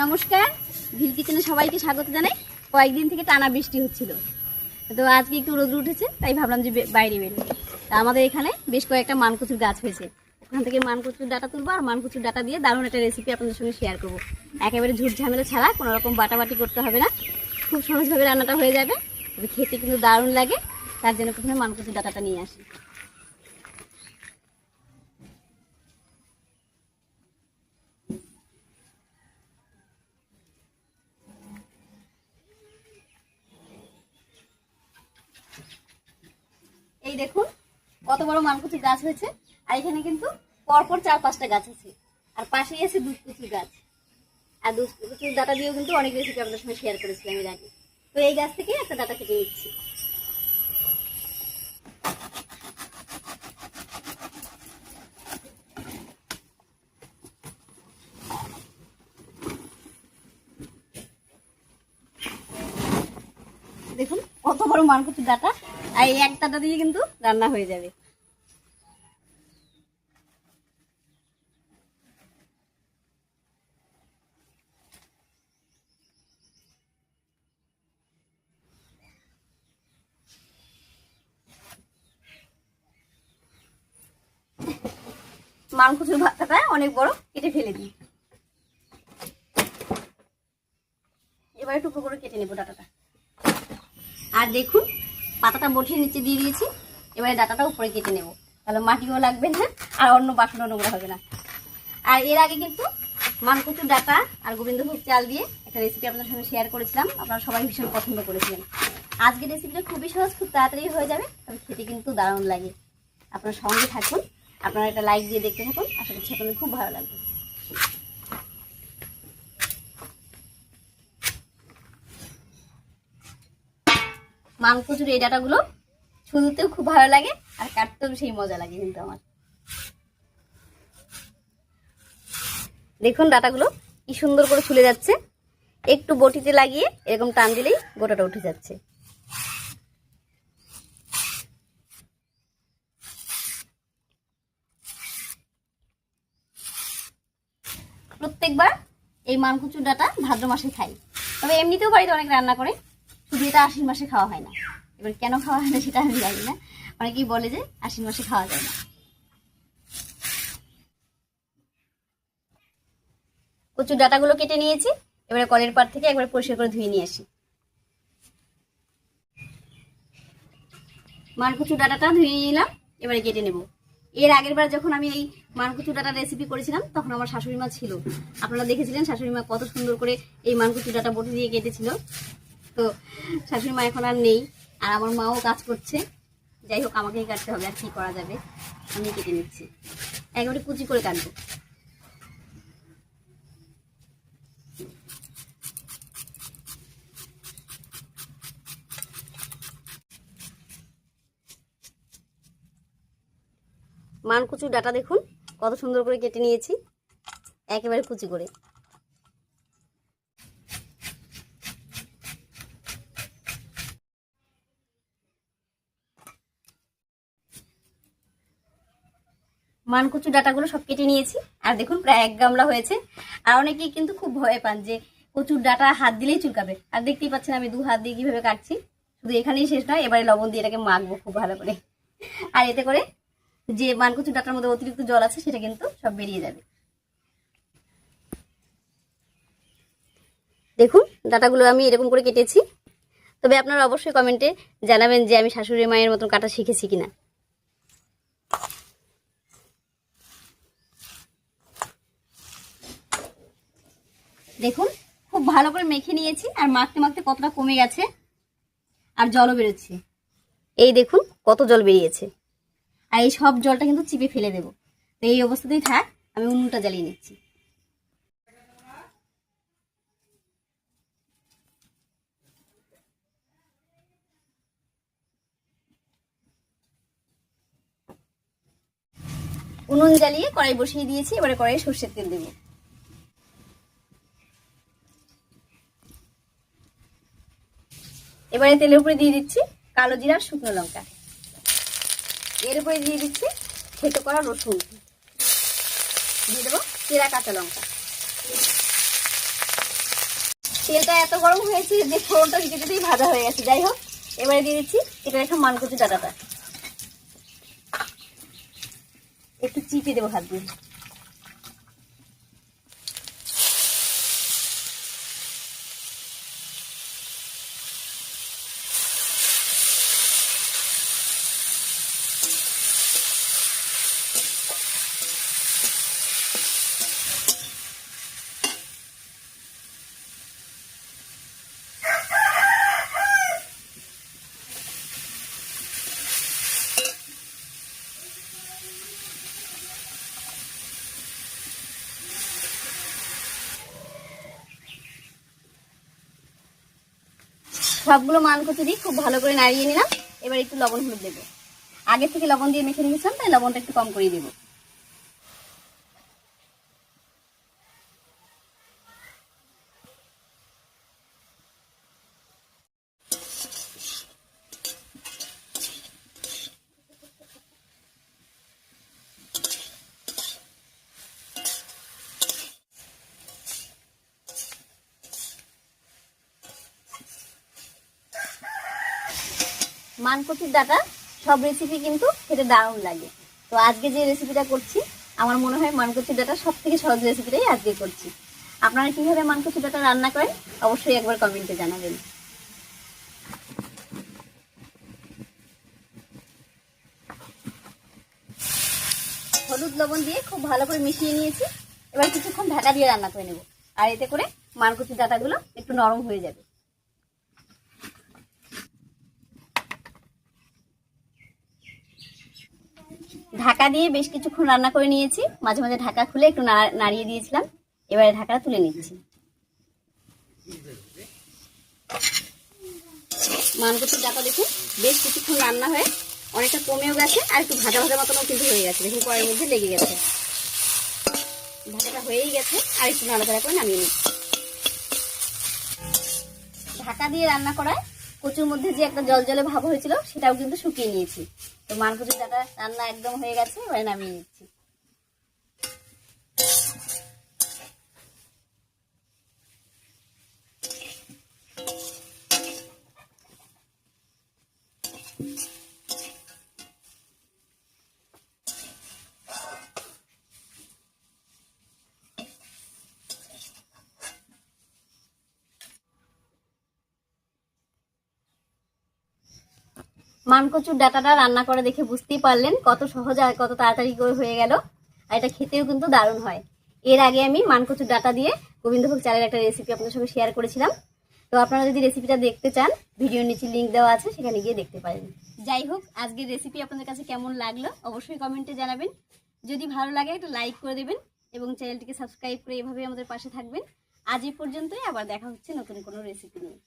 নমস্কার, ভিল কিচেনে সবাইকে স্বাগত জানাই। কয়েকদিন থেকে টানা বৃষ্টি হচ্ছিল, তো আজকে একটু রোদ উঠেছে, তাই ভাবলাম যে বাইরে বেরোবো। তা আমাদের এখানে বেশ কয়েকটা মানকচুর গাছ হয়েছে, ওখান থেকে মানকচুর ডাটা তুলবো আর মানকচুর ডাটা দিয়ে দারুণ একটা রেসিপি আপনাদের সঙ্গে শেয়ার করবো। একেবারে ঝুট ঝামেলা ছাড়া, কোনো রকম বাটাবাটি করতে হবে না, খুব সহজভাবে রান্নাটা হয়ে যাবে। তবে খেতে কিন্তু দারুণ লাগে, তার জন্য প্রথমে মানকচুর ডাটাটা নিয়ে আসি। এই দেখুন কত বড় মানকচুর গাছ হয়েছে, আর এখানে কিন্তু পরপর 4-5টা গাছ আছে, আর পাশেই আছে দুধকুচির গাছ। আর দুধকুচির ডাটা দিয়েও কিন্তু অনেক রেসিপি আপনাদের সঙ্গে শেয়ার করেছিলাম এর আগে। তো এই গাছ থেকে একটা ডাটা কেটে নিচ্ছি। দেখুন কত বড় মানকচুর ডাটা, আর এই এক ডাটা দিয়ে কিন্তু রান্না হয়ে যাবে। মানকচুর ভাতটা অনেক বড়, কেটে ফেলে দিই। এবারে টুকরো করে কেটে নেবো ডাটাটা। আর দেখুন পাতাটা বটিয়ে নিচে দিয়ে দিয়েছি, এবারে ডাটাটা উপরে কেটে নেব, তাহলে মাটিও লাগবে না আর অন্য বাসনও নোংরা হবে না। আর এর আগে কিন্তু মানকচুর ডাটা আর গোবিন্দভোগ চাল দিয়ে একটা রেসিপি আপনাদের সঙ্গে শেয়ার করেছিলাম, আপনারা সবাই ভীষণ পছন্দ করেছিলেন। আজকের রেসিপিটা খুবই সহজ, খুব তাড়াতাড়ি হয়ে যাবে, তবে খেতে কিন্তু দারুণ লাগে। আপনার সঙ্গে থাকুন, আপনারা একটা লাইক দিয়ে দেখতে থাকুন, আশা করছি আপনাদের খুব ভালো লাগবে। মানকচুর এই ডাটাগুলো ছুলতেও খুব ভালো লাগে, আর কাটতেও সেই মজা লাগে কিন্তু আমার। দেখুন ডাটাগুলো কি সুন্দর করে ছুলে যাচ্ছে, একটু বটিতে লাগিয়ে এরকম টান দিলেই গোটাটা উঠে যাচ্ছে। প্রত্যেকবার এই মানকচুর ডাটা ভাদ্র মাসে খাই, তবে এমনিতেও বাড়িতে অনেক রান্না করে, শুধু এটা আশ্বিন মাসে খাওয়া হয় না। এবার কেন খাওয়া হয় না সেটা আমি জানি না, অনেকেই বলে যে আশ্বিন মাসে খাওয়া যায় না। কচুর ডাটাগুলো কেটে নিয়েছি, এবারে কলের পাড় থেকে একবার পরিষ্কার করে ধুয়ে নিয়ে আসি। মানকচুর ডাটাটা ধুয়ে নিলাম, এবারে কেটে নেব। এর আগের বার যখন আমি এই মানকচুর ডাটা রেসিপি করেছিলাম, তখন আমার শাশুড়ি মা ছিল, আপনারা দেখেছিলেন শাশুড়ি মা কত সুন্দর করে এই মানকচুর ডাটা বটি দিয়ে কেটেছিল। তো শাশুড়ি মা এখন আর নেই, আর আমার মাও কাজ করছে, যাই হোক আমাকেই কাটতে হবে, আর কি করা যাবে, আমি কেটে নিচ্ছি, একেবারে কুচি করে কাটবো। মানকচুর ডাটা দেখুন কত সুন্দর করে কেটে নিয়েছি, একেবারে কুচি করে। মানকচুর ডাটাগুলো সব কেটে নিয়েছি, আর দেখুন প্রায় 1 গামলা হয়েছে। আর অনেকেই কিন্তু খুব ভয় পান যে কচুর ডাটা হাত দিলেই চুলকাবে, আর দেখতেই পাচ্ছেন আমি 2 হাত দিয়ে কিভাবে কাটছি। শুধু এখানেই শেষ নয়, এবারে লবণ দিয়ে এটাকে মাখবো খুব ভালো করে, আর এতে করে যে মানকচুর ডাটার মধ্যে অতিরিক্ত জল আছে সেটা কিন্তু সব বেরিয়ে যাবে। দেখুন ডাটাগুলো আমি এরকম করে কেটেছি, তবে আপনারা অবশ্যই কমেন্টে জানাবেন যে আমি শাশুড়ি মায়ের মতন কাটা শিখেছি কিনা। দেখুন খুব ভালো করে মেখে নিয়েছি, আর মাখতে মাখতে কতটা কমে গেছে, আর জলও বেরোচ্ছে। এই দেখুন কত জল বেরিয়েছে, আর এই সব জলটা কিন্তু চিপে ফেলে দেবো। তো এই অবস্থাতেই থাক, আমি উনুনটা জ্বালিয়ে নিচ্ছি। উনুন জ্বালিয়ে কড়াই বসিয়ে দিয়েছি, এবারে কড়াইয়ে সর্ষের তেল দেবো। এবারে তেলের উপরে দিয়ে দিচ্ছি কালো জিরা আর শুকনো লঙ্কা, এর উপরে দিয়ে দিচ্ছি থেতো করা রসুন, দিয়ে দেবো চেরা কাঁচা লঙ্কা। তেলটা এত গরম হয়েছে যে ফোড়নটা দিতে দিতেই ভাজা হয়ে গেছে। যাই হোক, এবারে দিয়ে দিচ্ছি এটা একটা মানকচু ডাঁটাটা, একটু চিপে দেবো হাত দিয়ে। সবগুলো মানকচু দিয়ে খুব ভালো করে নাড়িয়ে নিলাম। এবার একটু লবণ হলুদ দেবো। আগে থেকে লবণ দিয়ে মেখে নিয়েছিলাম, তাই লবণটা একটু কম করে দেবো। মানকচুর ডাঁটা সব রেসিপি কিন্তু খেতে দারুণ লাগে। তো আজকে যে রেসিপিটা করছি, আমার মনে হয় মানকচুর ডাঁটা সব থেকে সহজ রেসিপিটাই আজকে করছি। আপনারা কিভাবে মানকচুর ডাঁটা রান্না করেন অবশ্যই একবার কমেন্টে জানাবেন। হলুদ লবণ দিয়ে খুব ভালো করে মিশিয়ে নিয়েছি। এবার কিছুক্ষণ ঢাকা দিয়ে রান্না করে নেব, আর এতে করে মানকচুর ডাঁটাগুলো একটু নরম হয়ে যাবে। ঢাকা দিয়ে বেশ কিছুক্ষণ রান্না করে নিয়েছি, মাঝে মাঝে ঢাকা খুলে একটু নাড়িয়ে দিয়েছিলাম। এবারে ঢাকাটা তুলে নিচ্ছি। মানকচুর ডাঁটা দেখুন বেশ কিছুক্ষণ রান্না হয়ে অনেকটা কমেও গেছে, আর একটু ভাজা ভাজা মতনও কিন্তু হয়ে গেছে। দেখুন কড়াইয়ের মধ্যে লেগে গেছে, ভাজাটা হয়েই গেছে। আর একটু নাড়াচাড়া করে নামিয়ে নিচ্ছি। ঢাকা দিয়ে রান্না করায় কচুর মধ্যে যে একটা জলজলে ভাব হয়েছিল সেটাও কিন্তু শুকিয়ে নিয়েছি। তো মানকচুর ডাঁটা রান্না একদম হয়ে গেছে, এবারে নামিয়ে নিচ্ছি। মানকচুর ডাঁটাটা রান্না করে দেখে বুঝতেই পারলেন কত সহজ আর কত তাড়াতাড়ি করে হয়ে গেল। আর এটা খেতেও কিন্তু দারুণ হয়। এর আগে আমি মানকচুর ডাঁটা দিয়ে গোবিন্দভোগ চালের একটা রেসিপি আপনাদের সঙ্গে শেয়ার করেছিলাম। তো আপনারা যদি রেসিপিটা দেখতে চান, ভিডিওর নিচে লিঙ্ক দেওয়া আছে, সেখানে গিয়ে দেখতে পারেন। যাই হোক, আজকের রেসিপি আপনাদের কাছে কেমন লাগলো অবশ্যই কমেন্টে জানাবেন। যদি ভালো লাগে একটু লাইক করে দেবেন এবং চ্যানেলটিকে সাবস্ক্রাইব করে এভাবে আমাদের পাশে থাকবেন। আজ এই পর্যন্তই, আবার দেখা হচ্ছে নতুন কোনো রেসিপি নিয়ে।